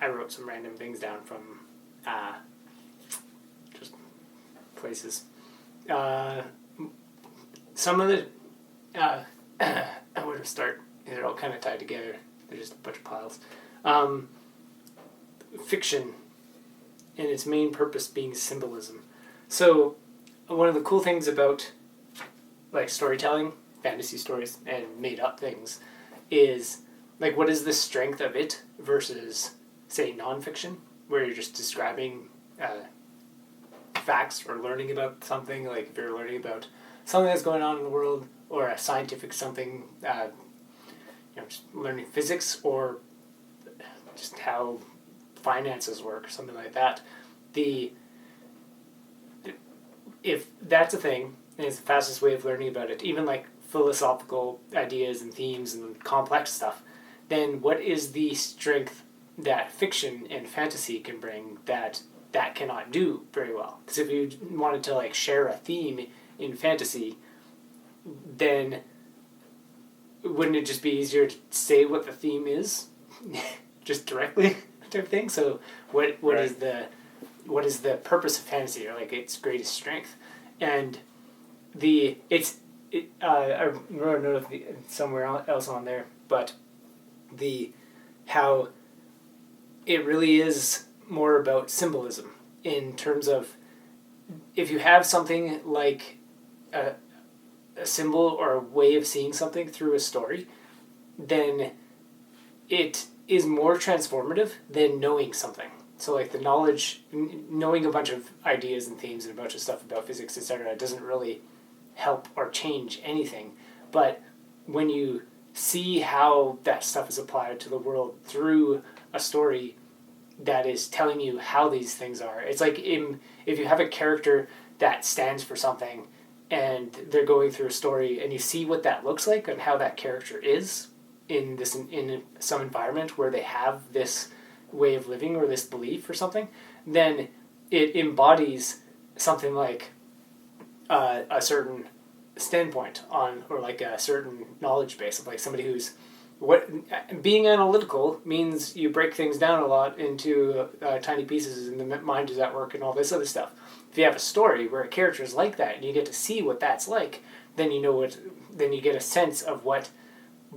I wrote some random things down from just places. Some of the where to start? They're all kind of tied together. They're just a bunch of piles. Fiction, and its main purpose being symbolism. So, one of the cool things about like storytelling, fantasy stories, and made up things, is like what is the strength of it versus, say, nonfiction, where you're just describing facts or learning about something. Like if you're learning about something that's going on in the world, or a scientific something, just learning physics, or just how finances work, or something like that. If that's a thing, and it's the fastest way of learning about it, even like philosophical ideas and themes and complex stuff, then what is the strength that fiction and fantasy can bring that cannot do very well? Because if you wanted to like share a theme in fantasy, then wouldn't it just be easier to say what the theme is just directly type thing? So what Right. is the purpose of fantasy, or like its greatest strength? And I wrote a note of somewhere else on there, but how it really is more about symbolism, in terms of if you have something like a symbol or a way of seeing something through a story, then it is more transformative than knowing something. So like the knowledge, knowing a bunch of ideas and themes and a bunch of stuff about physics, etc., doesn't really help or change anything. But when you see how that stuff is applied to the world through a story that is telling you how these things are, it's like if you have a character that stands for something and they're going through a story, and you see what that looks like and how that character is in some environment where they have this way of living or this belief or something, then it embodies something like a certain standpoint on, or like a certain knowledge base of like somebody who's being analytical means you break things down a lot into tiny pieces, and the mind is at work and all this other stuff. If you have a story where a character is like that and you get to see what that's like, then you get a sense of what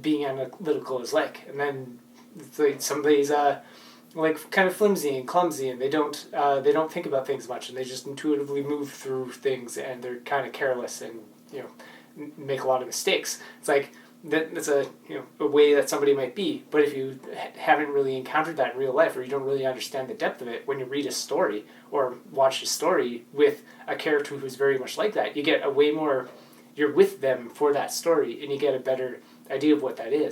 being analytical is like. And then it's like somebody's like kind of flimsy and clumsy, and they don't think about things much, and they just intuitively move through things, and they're kind of careless and make a lot of mistakes. It's like that's a way that somebody might be. But if you haven't really encountered that in real life, or you don't really understand the depth of it, when you read a story or watch a story with a character who's very much like that, you get a way more, you're with them for that story, and you get a better idea of what that is.